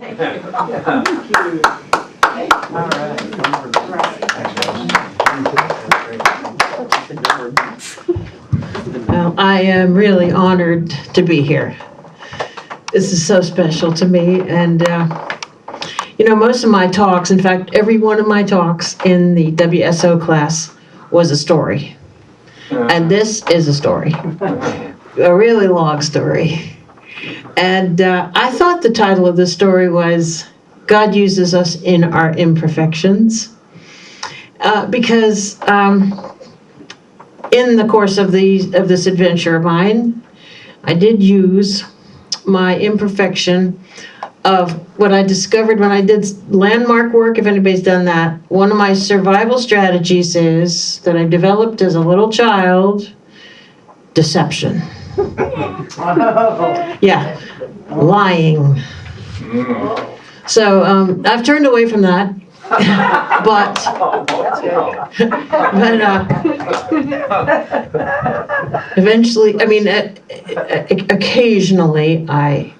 Thank you. All right. Well, I am really honored to be here. This is so special to me, and most of my talks, in fact, every one of my talks in the WSO class was a story. And this is a story, a really long story. And I thought the title of the story was God Uses Us in Our Imperfections, because in the course of this adventure of mine, I did use my imperfection of what I discovered when I did landmark work, if anybody's done that. One of my survival strategies is that I developed as a little child, deception. Yeah, lying. So I've turned away from that, but eventually, occasionally I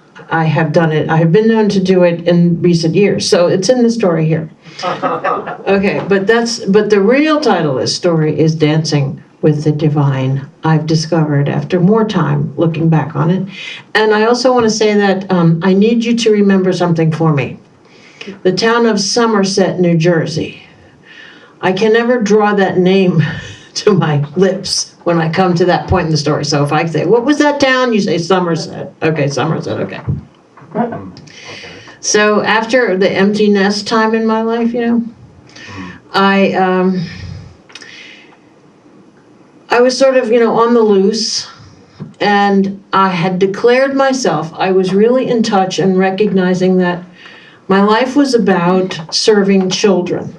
have done it. I have been known to do it in recent years, so it's in the story here. Okay, but the real title of this story is Dancing with the Divine. I've discovered after more time looking back on it. And I also want to say that I need you to remember something for me. The town of Somerset, New Jersey. I can never draw that name to my lips when I come to that point in the story. So if I say, what was that town? You say Somerset. Okay, Somerset, okay. So after the empty nest time in my life, I was sort of, on the loose, and I had declared myself. I was really in touch and recognizing that my life was about serving children.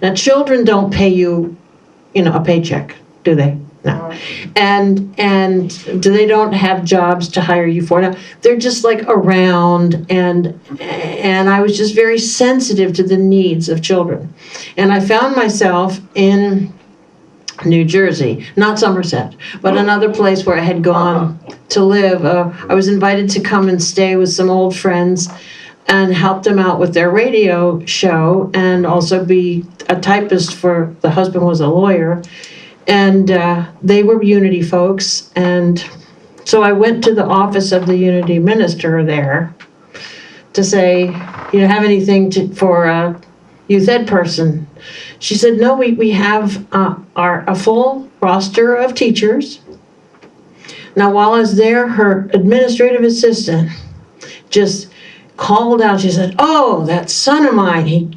Now, children don't pay you, a paycheck, do they? No. And they don't have jobs to hire you for. Now, they're just like around, and I was just very sensitive to the needs of children. And I found myself in New Jersey, not Somerset, but another place where I had gone to live. I was invited to come and stay with some old friends and help them out with their radio show, and also be a typist for, the husband was a lawyer, and they were Unity folks. And so I went to the office of the Unity minister there to say, have anything for a youth ed person? She said, no, we have a full roster of teachers. Now, while I was there, her administrative assistant just called out. She said, oh, that son of mine,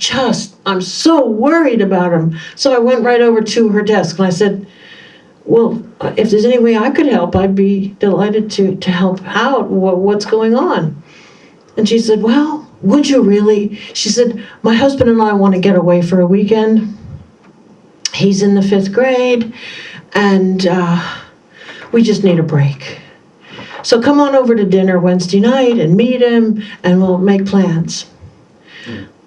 I'm so worried about him. So I went right over to her desk and I said, well, if there's any way I could help, I'd be delighted to help out. What's going on? And she said, well, would you really? She said, my husband and I want to get away for a weekend. He's in the 5th grade, and we just need a break. So come on over to dinner Wednesday night and meet him, and we'll make plans.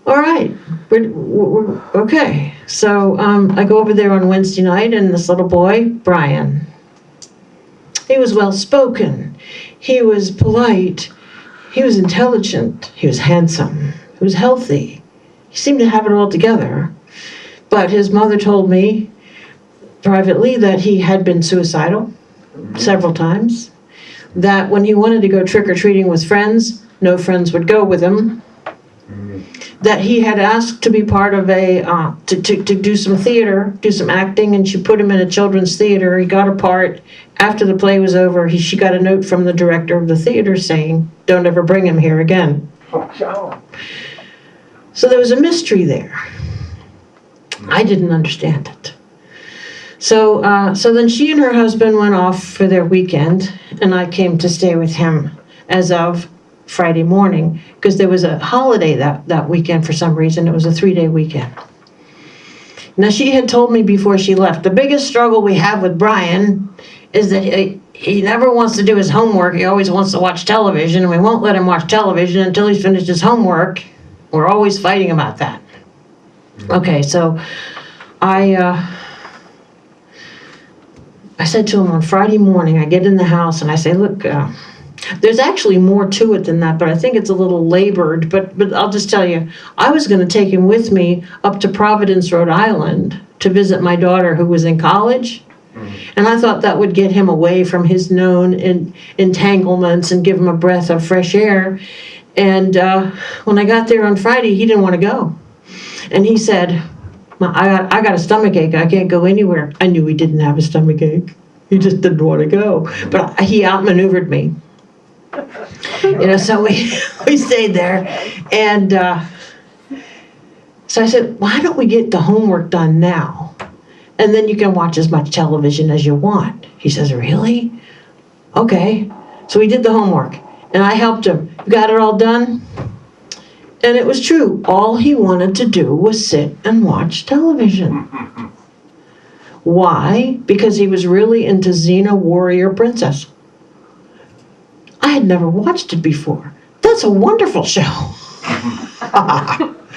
All right, we're okay. So I go over there on Wednesday night, and this little boy, Brian, he was well-spoken. He was polite. He was intelligent. He was handsome. He was healthy. He seemed to have it all together. But his mother told me privately that he had been suicidal several times, that when he wanted to go trick-or-treating with friends, no friends would go with him, that he had asked to be part of to do some theater, do some acting, and she put him in a children's theater. He got a part. After the play was over, she got a note from the director of the theater saying, don't ever bring him here again. So there was a mystery there. I didn't understand it. So then she and her husband went off for their weekend, and I came to stay with him as of Friday morning, because there was a holiday that weekend for some reason. It was a 3-day weekend. Now, she had told me before she left, the biggest struggle we have with Brian is that he never wants to do his homework. He always wants to watch television, and we won't let him watch television until he's finished his homework. We're always fighting about that. Okay, so I said to him on Friday morning, I get in the house and I say, look, There's actually more to it than that, but I think it's a little labored. But I'll just tell you, I was going to take him with me up to Providence, Rhode Island, to visit my daughter who was in college. And I thought that would get him away from his known entanglements and give him a breath of fresh air. And when I got there on Friday, he didn't want to go. And he said, I got a stomach ache. I can't go anywhere. I knew he didn't have a stomach ache. He just didn't want to go. But he outmaneuvered me. So we stayed there. And so I said, why don't we get the homework done now? And then you can watch as much television as you want. He says, really? Okay. So we did the homework. And I helped him. You got it all done? And it was true. All he wanted to do was sit and watch television. Why? Because he was really into Xena Warrior Princess. I had never watched it before. That's a wonderful show.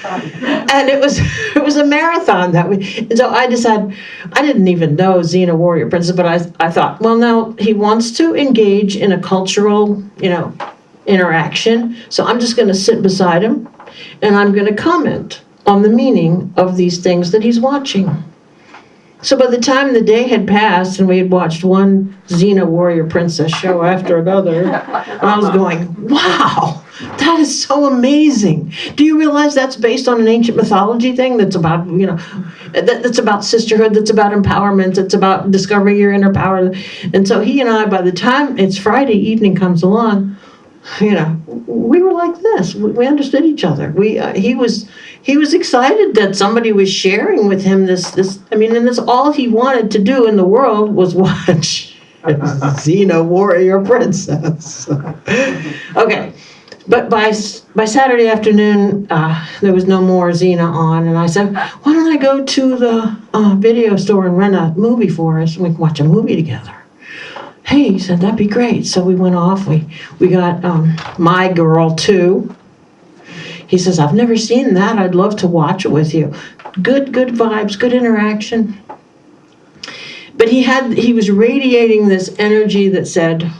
And it was a marathon that and so I decided, I didn't even know Xena Warrior Princess, but I thought, well, now he wants to engage in a cultural, interaction. So I'm just going to sit beside him and I'm going to comment on the meaning of these things that he's watching. So by the time the day had passed and we had watched one Xena Warrior Princess show after another, I was going, wow, that is so amazing. Do you realize that's based on an ancient mythology thing that's about, that's about sisterhood, that's about empowerment, that's about discovering your inner power. And so he and I, by the time it's Friday evening comes along, we were like this. We understood each other. He was excited that somebody was sharing with him this. And that's all he wanted to do in the world was watch Xena Warrior Princess. Okay, but by Saturday afternoon, there was no more Xena on, and I said, why don't I go to the video store and rent a movie for us, and we can watch a movie together. Hey, he said, that'd be great. So we went off. We got My Girl 2. He says, I've never seen that. I'd love to watch it with you. Good vibes, good interaction. But he was radiating this energy that said,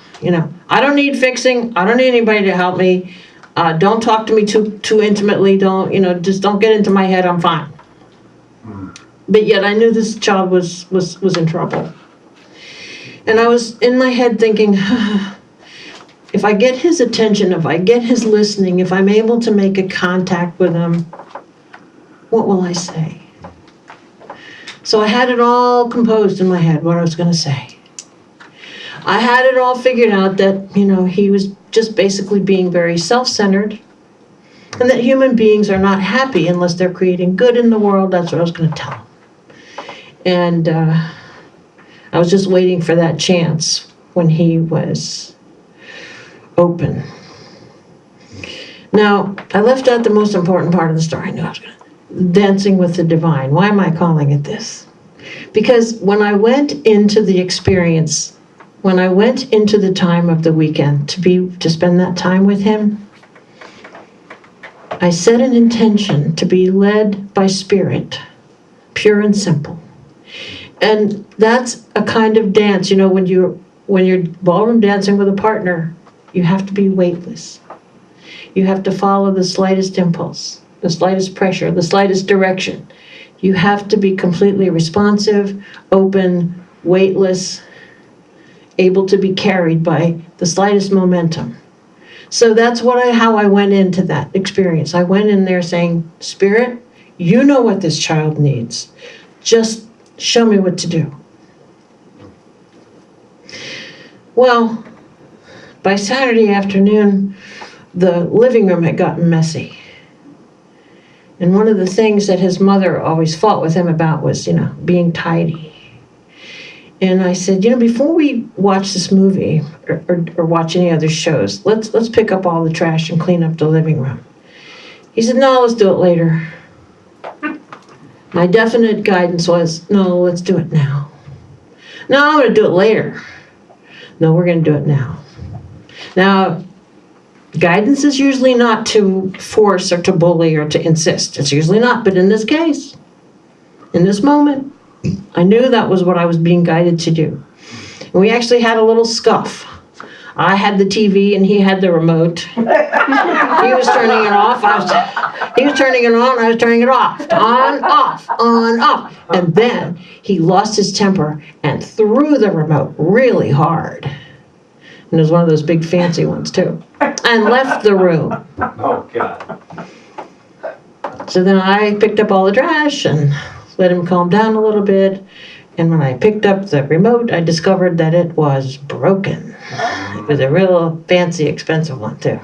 I don't need fixing. I don't need anybody to help me. Don't talk to me too intimately. Just don't get into my head. I'm fine. But yet I knew this child was in trouble. And I was in my head thinking, if I get his attention, if I get his listening, if I'm able to make a contact with him, what will I say? So I had it all composed in my head, what I was going to say. I had it all figured out that, he was just basically being very self-centered, and that human beings are not happy unless they're creating good in the world. That's what I was going to tell him. And I was just waiting for that chance when he was open. Now, I left out the most important part of the story. I knew I was going to. Dancing with the Divine. Why am I calling it this? Because when I went into the experience, when I went into the time of the weekend to spend that time with him, I set an intention to be led by Spirit, pure and simple. And that's a kind of dance, when you're ballroom dancing with a partner, you have to be weightless. You have to follow the slightest impulse, the slightest pressure, the slightest direction. You have to be completely responsive, open, weightless, able to be carried by the slightest momentum. So that's how I went into that experience. I went in there saying, Spirit, you know what this child needs. Just show me what to do. Well, by Saturday afternoon, the living room had gotten messy. And one of the things that his mother always fought with him about was, being tidy. And I said, before we watch this movie or watch any other shows, let's pick up all the trash and clean up the living room. He said, no, let's do it later. My definite guidance was, no, let's do it now. No, I'm going to do it later. No, we're going to do it now. Now, guidance is usually not to force or to bully or to insist. It's usually not. But in this case, in this moment, I knew that was what I was being guided to do. And we actually had a little scuff. I had the TV and he had the remote. He was turning it off. He was turning it on. I was turning it off. On, off, on, off. And then he lost his temper and threw the remote really hard. And it was one of those big fancy ones too. And left the room. Oh, God. So then I picked up all the trash and let him calm down a little bit. And when I picked up the remote, I discovered that it was broken. It was a real fancy, expensive one, too.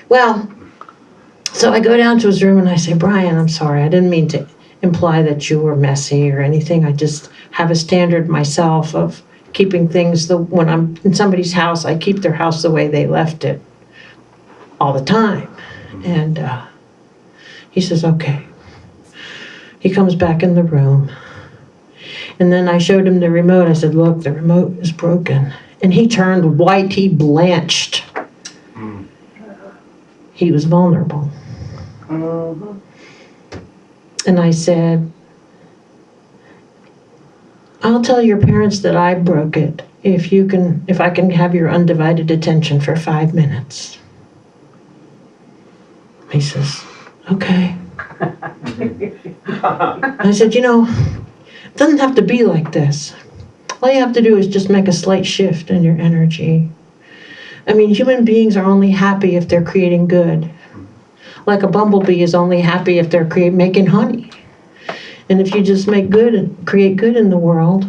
Well, so I go down to his room and I say, Brian, I'm sorry. I didn't mean to imply that you were messy or anything. I just have a standard myself of keeping things, when I'm in somebody's house, I keep their house the way they left it all the time. And he says, okay. He comes back in the room. And then I showed him the remote. I said, look, the remote is broken. And he turned white. He blanched. He was vulnerable. And I said, I'll tell your parents that I broke it if I can have your undivided attention for 5 minutes. He says, okay. I said, it doesn't have to be like this. All you have to do is just make a slight shift in your energy. I mean, human beings are only happy if they're creating good. Like a bumblebee is only happy if they're making honey. And if you just make good and create good in the world,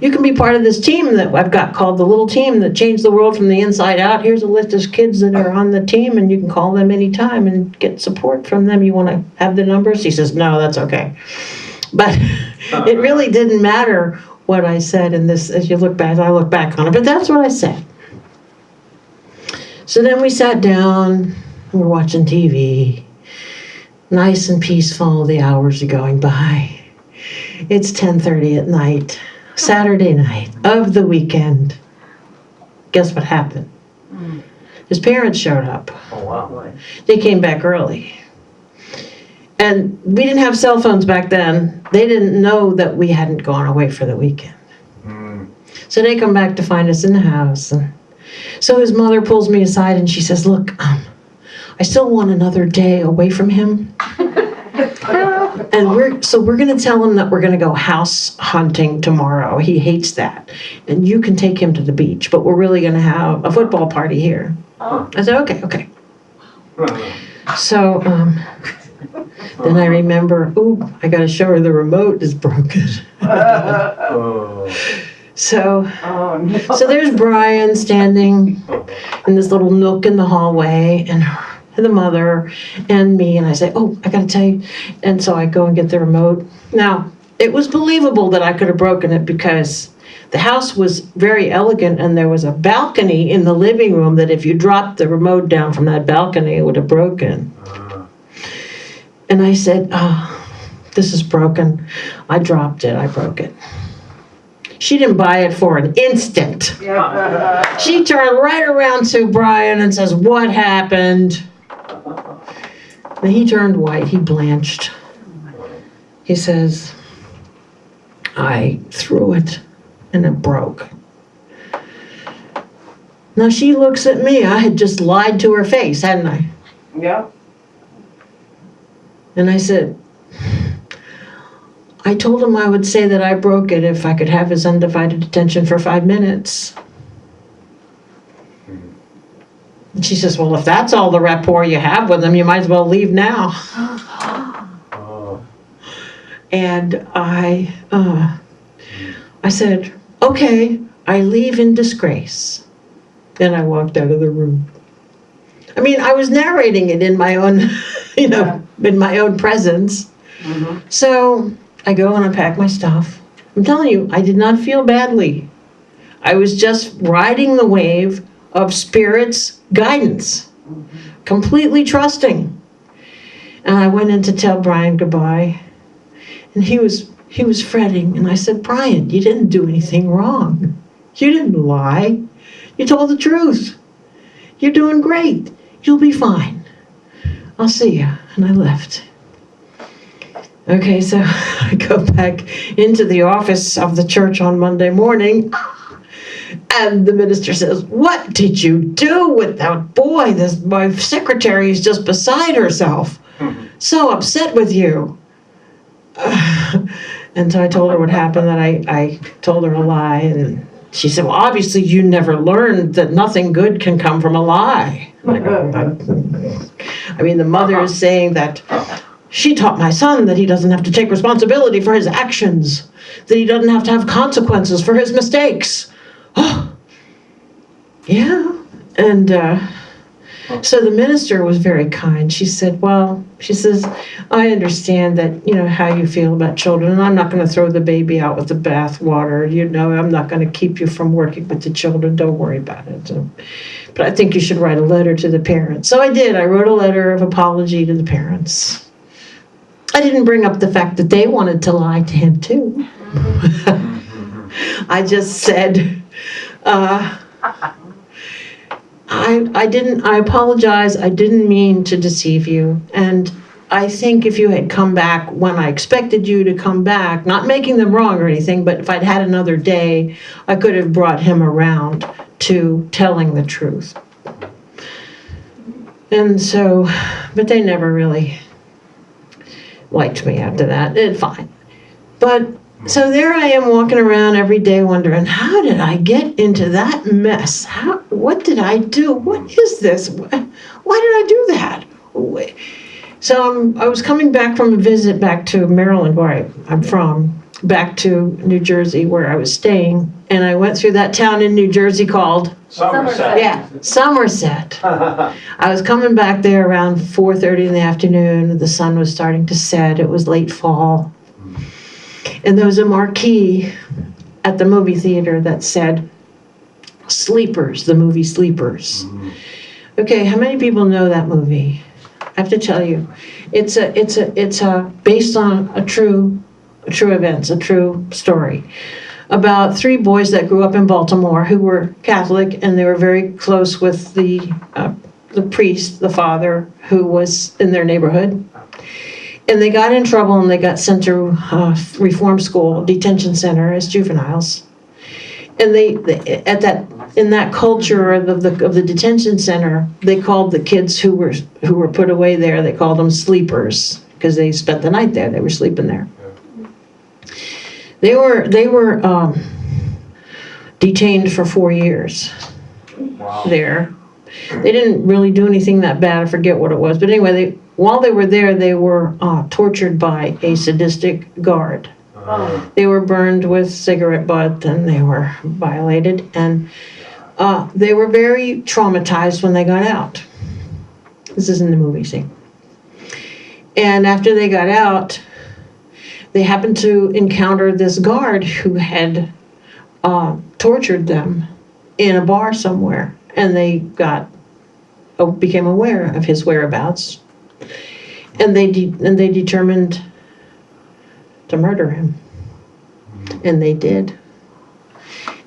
you can be part of this team that I've got called the Little Team that changed the world from the inside out. Here's a list of kids that are on the team, and you can call them anytime and get support from them. You want to have the numbers? He says, no, that's okay. But it really didn't matter what I said in this. As you look back, I look back on it, but that's what I said. So then we sat down, we're watching TV, nice and peaceful, the hours are going by. It's 10:30 at night, Saturday night of the weekend. Guess what happened? His parents showed up. Oh, wow. They came back early. And we didn't have cell phones back then. They didn't know that we hadn't gone away for the weekend. So they come back to find us in the house. And so his mother pulls me aside and she says, look, I still want another day away from him. And we're going to tell him that we're going to go house hunting tomorrow. He hates that. And you can take him to the beach, but we're really going to have a football party here. I said, okay. So then I remember, I got to show her the remote is broken. So there's Brian standing in this little nook in the hallway, and the mother and me, and I say, I got to tell you. And so I go and get the remote. Now, it was believable that I could have broken it because the house was very elegant, and there was a balcony in the living room that if you dropped the remote down from that balcony, it would have broken. And I said, this is broken. I dropped it. I broke it. She didn't buy it for an instant. She turned right around to Brian and says, what happened? And he turned white. He blanched. He says, I threw it and it broke. Now she looks at me. I had just lied to her face, hadn't I? Yeah. And I said, I told him I would say that I broke it if I could have his undivided attention for 5 minutes. And she says, well, if that's all the rapport you have with him, you might as well leave now. And I said, okay, I leave in disgrace. Then I walked out of the room. I mean, I was narrating it in my own, in my own presence. So I go and I pack my stuff. I'm telling you, I did not feel badly. I was just riding the wave of Spirit's guidance, completely trusting. And I went in to tell Brian goodbye. And he was fretting. And I said, Brian, you didn't do anything wrong. You didn't lie. You told the truth. You're doing great. You'll be fine. I'll see you. And I left. Okay, so I go back into the office of the church on Monday morning. And the minister says, "What did you do with that boy? My secretary is just beside herself. So upset with you." And so I told her what happened, that I told her a lie. And she said, "Well, obviously you never learned that nothing good can come from a lie." I mean, the mother is saying that she taught my son that he doesn't have to take responsibility for his actions, that he doesn't have to have consequences for his mistakes. Oh, yeah. And so the minister was very kind. She said, "Well," she says, "I understand that, how you feel about children, and I'm not going to throw the baby out with the bathwater. I'm not going to keep you from working with the children. Don't worry about it. But I think you should write a letter to the parents." So I did. I wrote a letter of apology to the parents. I didn't bring up the fact that they wanted to lie to him too. I just said, I apologize. I didn't mean to deceive you. And I think if you had come back when I expected you to come back, not making them wrong or anything, but if I'd had another day, I could have brought him around to telling the truth. And so, but they never really liked me after that. It's fine. But so there I am walking around every day wondering, how did I get into that mess? What did I do? What is this? Why did I do that? So I was coming back from a visit back to Maryland, where I'm from, back to New Jersey, where I was staying. And I went through that town in New Jersey called Somerset. Yeah, Somerset. I was coming back there around 4:30 in the afternoon. The sun was starting to set. It was late fall. And there was a marquee at the movie theater that said, "Sleepers," the movie Sleepers. Okay, how many people know that movie? I have to tell you, it's based on a true events, a true story about three boys that grew up in Baltimore who were Catholic, and they were very close with the priest, the father, who was in their neighborhood. And they got in trouble, and they got sent to reform school, detention center, as juveniles. And in that culture of the detention center, they called the kids who were put away there, they called them sleepers, because they spent the night there. They were sleeping there. They were detained for 4 years. Wow. There. They didn't really do anything that bad. I forget what it was. But anyway, while they were there, they were tortured by a sadistic guard. They were burned with cigarette butt, and they were violated. And they were very traumatized when they got out. This is in the movie scene. And after they got out, they happened to encounter this guard who had tortured them in a bar somewhere. And they became aware of his whereabouts, and they determined to murder him, and they did.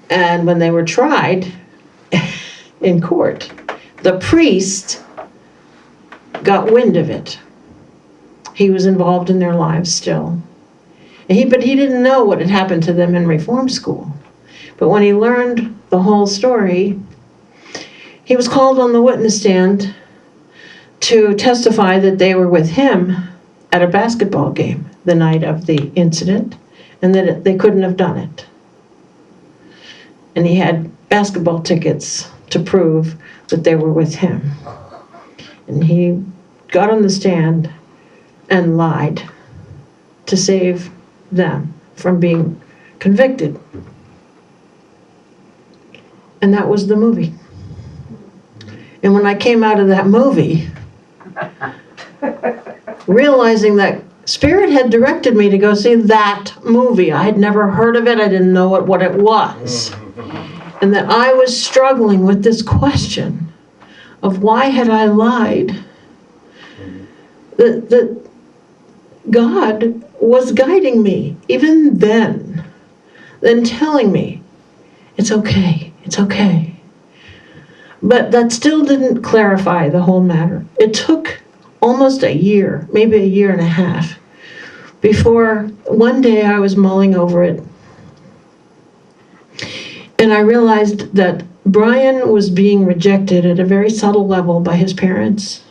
And when they were tried in court, the priest got wind of it. He was involved in their lives still, but he didn't know what had happened to them in reform school. But when he learned the whole story, he was called on the witness stand to testify that they were with him at a basketball game the night of the incident, and that they couldn't have done it. And he had basketball tickets to prove that they were with him. And he got on the stand and lied to save them from being convicted. And that was the movie. And when I came out of that movie, realizing that Spirit had directed me to go see that movie. I had never heard of it. I didn't know what it was. And that I was struggling with this question of why had I lied? That God was guiding me even then telling me, it's okay, it's okay. But that still didn't clarify the whole matter. It took almost a year, maybe a year and a half, before one day I was mulling over it. And I realized that Brian was being rejected at a very subtle level by his parents.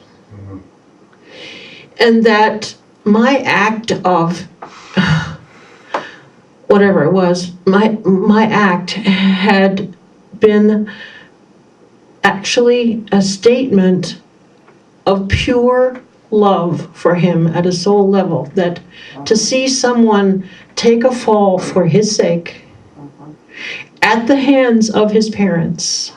And that my act of whatever it was, my act had been actually a statement of pure love for him at a soul level. That to see someone take a fall for his sake at the hands of his parents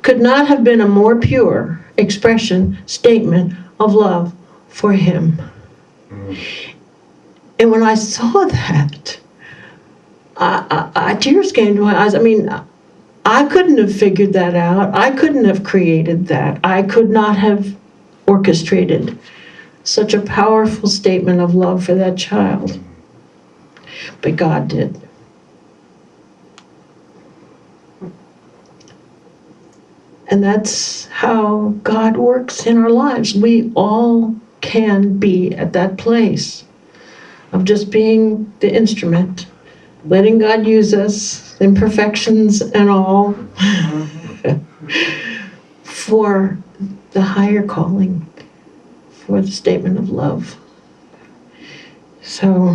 could not have been a more pure expression, statement of love for him. And when I saw that, tears came to my eyes. I mean, I couldn't have figured that out. I couldn't have created that. I could not have orchestrated such a powerful statement of love for that child. But God did. And that's how God works in our lives. We all can be at that place of just being the instrument, letting God use us, imperfections and all, for the higher calling, for the statement of love. So,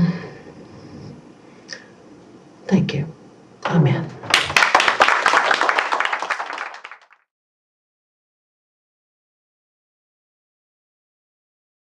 thank you.